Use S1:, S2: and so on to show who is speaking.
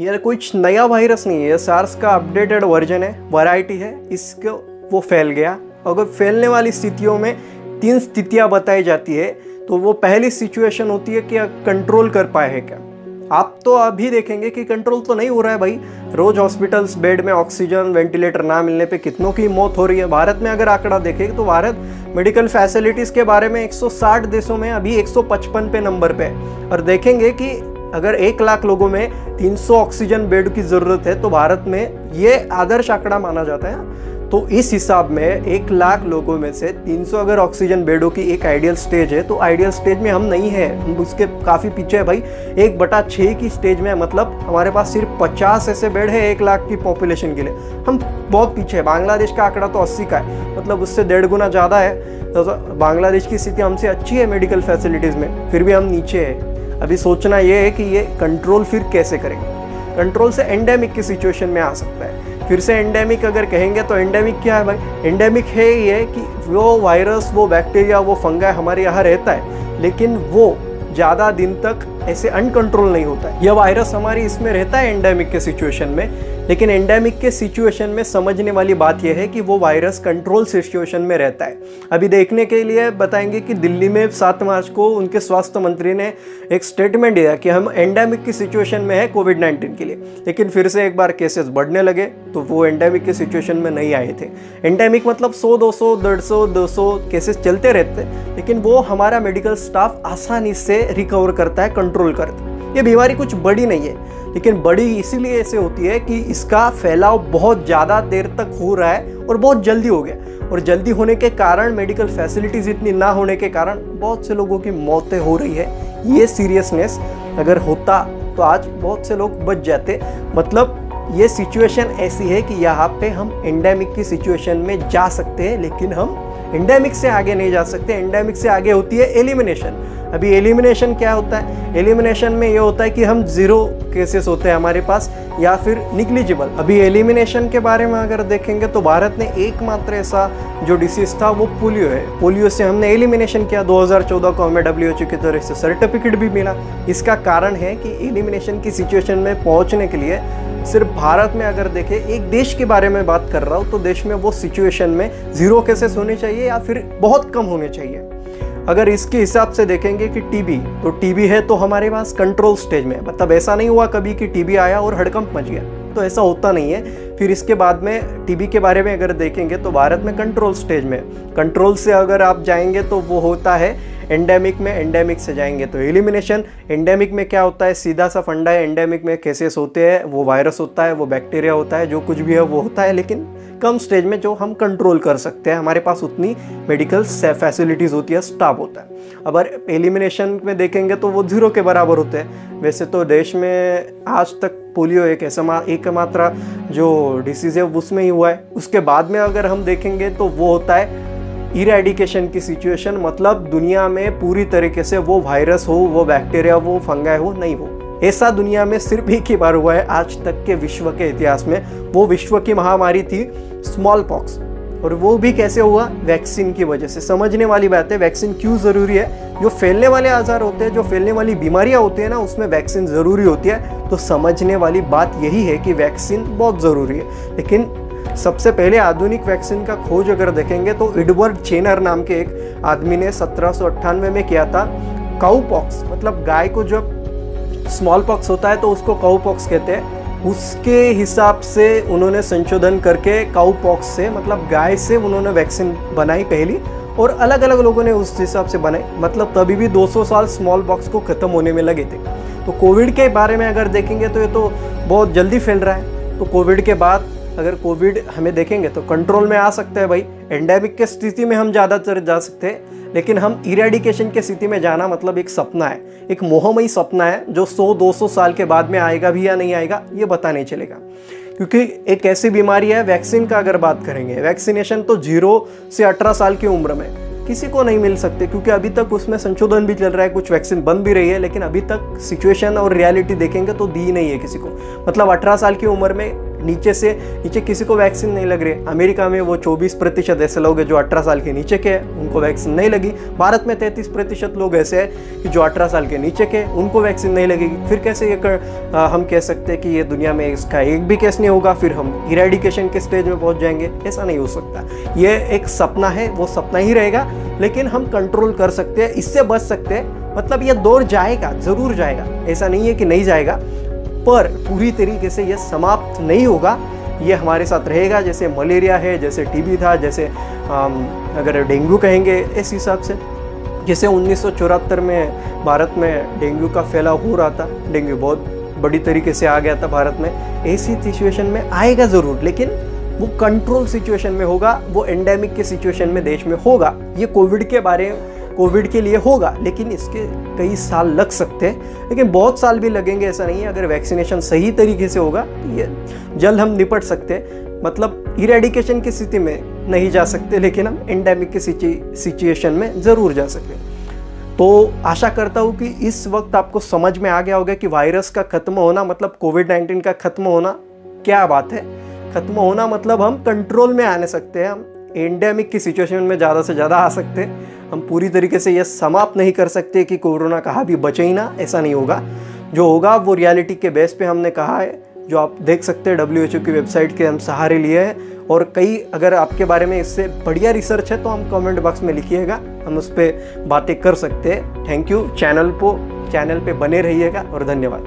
S1: ये कुछ नया वायरस नहीं है, सार्स का अपडेटेड वर्जन है, वैरायटी है, इसको वो फैल गया। अगर फैलने वाली स्थितियों में 3 स्थितियाँ बताई जाती है, तो वो पहली सिचुएशन होती है कि कंट्रोल कर पाए है क्या। आप तो अभी देखेंगे कि कंट्रोल तो नहीं हो रहा है भाई, रोज हॉस्पिटल्स बेड में ऑक्सीजन वेंटिलेटर ना मिलने पे कितनों की मौत हो रही है। भारत में अगर आंकड़ा देखें तो भारत मेडिकल फैसिलिटीज़ के बारे में 160 देशों में अभी 155 पे नंबर पे है। और देखेंगे कि अगर 1 लाख लोगों में 300 ऑक्सीजन बेड की ज़रूरत है तो भारत में ये आदर्श आंकड़ा माना जाता है। तो इस हिसाब में 1 लाख लोगों में से 300 अगर ऑक्सीजन बेडों की एक आइडियल स्टेज है, तो आइडियल स्टेज में हम नहीं है, हम उसके काफ़ी पीछे है भाई। 1/6 की स्टेज में, मतलब हमारे पास सिर्फ 50 ऐसे बेड है 1 लाख की पॉपुलेशन के लिए, हम बहुत पीछे है। बांग्लादेश का आंकड़ा तो 80 का है, मतलब उससे 1.5 गुना ज़्यादा है। तो बांग्लादेश की स्थिति हमसे अच्छी है मेडिकल फैसिलिटीज़ में, फिर भी हम नीचे है। अभी सोचना ये है कि ये कंट्रोल फिर कैसे करेंगे। कंट्रोल से एंडेमिक की सिचुएशन में आ सकता है। फिर से एंडेमिक अगर कहेंगे तो एंडेमिक क्या है भाई, एंडेमिक है ये कि वो वायरस, वो बैक्टीरिया, वो फंगाई हमारे यहाँ रहता है, लेकिन वो ज़्यादा दिन तक ऐसे अनकंट्रोल नहीं होता है। यह वायरस हमारी इसमें रहता है एंडेमिक के सिचुएशन में, लेकिन एंडेमिक के सिचुएशन में समझने वाली बात यह है कि वो वायरस कंट्रोल सिचुएशन में रहता है। अभी देखने के लिए बताएंगे कि दिल्ली में 7 मार्च को उनके स्वास्थ्य मंत्री ने एक स्टेटमेंट दिया कि हम एंडेमिक की सिचुएशन में है कोविड-19 के लिए, लेकिन फिर से एक बार केसेस बढ़ने लगे तो वो एंडेमिक के सिचुएशन में नहीं आए थे। एंडेमिक मतलब 100, 200, 150, 200 केसेस चलते रहते, लेकिन वो हमारा मेडिकल स्टाफ आसानी से रिकवर करता है, कंट्रोल करता है। ये बीमारी कुछ बड़ी नहीं है, लेकिन बड़ी इसीलिए ऐसे होती है कि इसका फैलाव बहुत ज़्यादा देर तक हो रहा है और बहुत जल्दी हो गया। और जल्दी होने के कारण, मेडिकल फैसिलिटीज़ इतनी ना होने के कारण बहुत से लोगों की मौतें हो रही है। ये सीरियसनेस अगर होता तो आज बहुत से लोग बच जाते। मतलब ये सिचुएशन ऐसी है कि यहाँ पे हम एंडेमिक की सिचुएशन में जा सकते हैं, लेकिन हम एंडेमिक से आगे नहीं जा सकते। एंडेमिक से आगे होती है एलिमिनेशन। अभी एलिमिनेशन क्या होता है? एलिमिनेशन में ये होता है कि हम 0 केसेस होते हैं हमारे पास, या फिर निग्लिजिबल। अभी एलिमिनेशन के बारे में अगर देखेंगे तो भारत ने एकमात्र ऐसा जो डिसीज था वो पोलियो है। पोलियो से हमने एलिमिनेशन किया 2014 को, हमें WHO की तरफ से सर्टिफिकेट भी मिला। इसका कारण है कि एलिमिनेशन की सिचुएशन में पहुंचने के लिए सिर्फ भारत में अगर देखें, एक देश के बारे में बात कर रहा हूँ, तो देश में वो सिचुएशन में 0 केसेस होने चाहिए या फिर बहुत कम होने चाहिए। अगर इसके हिसाब से देखेंगे कि टीबी, तो टीबी है तो हमारे पास कंट्रोल स्टेज में, मतलब ऐसा नहीं हुआ कभी कि टीबी आया और हड़कंप मच गया, तो ऐसा होता नहीं है। फिर इसके बाद में टीबी के बारे में अगर देखेंगे तो भारत में कंट्रोल स्टेज में, कंट्रोल से अगर आप जाएंगे तो वो होता है एंडेमिक में, एंडेमिक से जाएंगे तो एलिमिनेशन। एंडेमिक में क्या होता है, सीधा सा फंडा है, एंडेमिक में केसेस होते हैं, वो वायरस होता है, वो बैक्टीरिया होता है, जो कुछ भी है वो होता है, लेकिन कम स्टेज में जो हम कंट्रोल कर सकते हैं, हमारे पास उतनी मेडिकल फैसिलिटीज़ होती है, स्टाफ होता है। अगर एलिमिनेशन में देखेंगे तो वो 0 के बराबर होते हैं। वैसे तो देश में आज तक पोलियो एकमात्र जो डिसीज़ है उसमें ही हुआ है। उसके बाद में अगर हम देखेंगे तो वो होता है इरेडिकेशन की सिचुएशन, मतलब दुनिया में पूरी तरीके से वो वायरस हो, वो बैक्टीरिया, वो फंगाई हो, नहीं हो। ऐसा दुनिया में सिर्फ एक ही बार हुआ है आज तक के विश्व के इतिहास में। वो विश्व की महामारी थी स्मॉल पॉक्स, और वो भी कैसे हुआ, वैक्सीन की वजह से। समझने वाली बात है वैक्सीन क्यों ज़रूरी है। जो फैलने वाले आजार होते हैं, जो फैलने वाली बीमारियां होती है ना, उसमें वैक्सीन ज़रूरी होती है। तो समझने वाली बात यही है कि वैक्सीन बहुत ज़रूरी है। लेकिन सबसे पहले आधुनिक वैक्सीन का खोज अगर देखेंगे तो एडवर्ड जेनर नाम के एक आदमी ने 1798 में किया था। काऊ पॉक्स, मतलब गाय को जब स्मॉल पॉक्स होता है तो उसको काऊ पॉक्स कहते हैं। उसके हिसाब से उन्होंने संशोधन करके काऊ पॉक्स से, मतलब गाय से उन्होंने वैक्सीन बनाई पहली, और अलग अलग लोगों ने उस हिसाब से बनाई। मतलब तभी भी 200 साल स्मॉल पॉक्स को ख़त्म होने में लगे थे। तो कोविड के बारे में अगर देखेंगे तो ये तो बहुत जल्दी फैल रहा है। तो कोविड के बाद अगर कोविड हमें देखेंगे तो कंट्रोल में आ सकता है भाई। एंडेमिक के स्थिति में हम ज़्यादातर जा सकते हैं, लेकिन हम इरेडिकेशन की स्थिति में जाना मतलब एक सपना है, एक मोहमयी सपना है, जो 100-200 साल के बाद में आएगा भी या नहीं आएगा ये पता नहीं चलेगा। क्योंकि एक ऐसी बीमारी है, वैक्सीन का अगर बात करेंगे, वैक्सीनेशन तो 0 से 18 साल की उम्र में किसी को नहीं मिल सकते, क्योंकि अभी तक उसमें संशोधन भी चल रहा है, कुछ वैक्सीन बन भी रही है, लेकिन अभी तक सिचुएशन और रियलिटी देखेंगे तो दी नहीं है किसी को। मतलब 18 साल की उम्र में नीचे से नीचे किसी को वैक्सीन नहीं लग रही। अमेरिका में वो 24% ऐसे लोग हैं जो 18 साल के नीचे के हैं, उनको वैक्सीन नहीं लगी। भारत में 33% लोग ऐसे हैं कि जो 18 साल के नीचे के, उनको वैक्सीन नहीं लगेगी। फिर कैसे हम कह सकते हैं कि ये दुनिया में इसका एक भी केस नहीं होगा, फिर हम इरेडिकेशन के स्टेज में पहुंच जाएंगे? ऐसा नहीं हो सकता। ये एक सपना है, वो सपना ही रहेगा, लेकिन हम कंट्रोल कर सकते हैं, इससे बच सकते हैं। मतलब ये दौर जाएगा, ज़रूर जाएगा, ऐसा नहीं है कि नहीं जाएगा, पर पूरी तरीके से ये समाप्त नहीं होगा। ये हमारे साथ रहेगा, जैसे मलेरिया है, जैसे टीबी था, जैसे अगर डेंगू कहेंगे इस हिसाब से, जैसे 1974 में भारत में डेंगू का फैलाव हो रहा था, डेंगू बहुत बड़ी तरीके से आ गया था भारत में। ऐसी सिचुएशन में आएगा ज़रूर, लेकिन वो कंट्रोल सिचुएशन में होगा, वो एंडेमिक के सिचुएशन में देश में होगा। ये कोविड के लिए होगा, लेकिन इसके कई साल लग सकते हैं, लेकिन बहुत साल भी लगेंगे ऐसा नहीं है। अगर वैक्सीनेशन सही तरीके से होगा तो ये जल्द हम निपट सकते हैं। मतलब इरेडिकेशन की स्थिति में नहीं जा सकते, लेकिन हम एंडेमिक की सिचुएशन में ज़रूर जा सकते हैं। तो आशा करता हूँ कि इस वक्त आपको समझ में आ गया होगा कि वायरस का ख़त्म होना मतलब कोविड-19 का ख़त्म होना क्या बात है। ख़त्म होना मतलब हम कंट्रोल में आने सकते हैं, हम एंडेमिक की सिचुएशन में ज़्यादा से ज़्यादा आ सकते हैं। हम पूरी तरीके से यह समाप्त नहीं कर सकते कि कोरोना कहा भी बचे ही ना, ऐसा नहीं होगा। जो होगा वो रियलिटी के बेस पे हमने कहा है, जो आप देख सकते हैं WHO की वेबसाइट के हम सहारे लिए हैं। और कई अगर आपके बारे में इससे बढ़िया रिसर्च है तो हम कमेंट बॉक्स में लिखिएगा, हम उस पर बातें कर सकते हैं। Thank you. चैनल पे बने रहिएगा और धन्यवाद।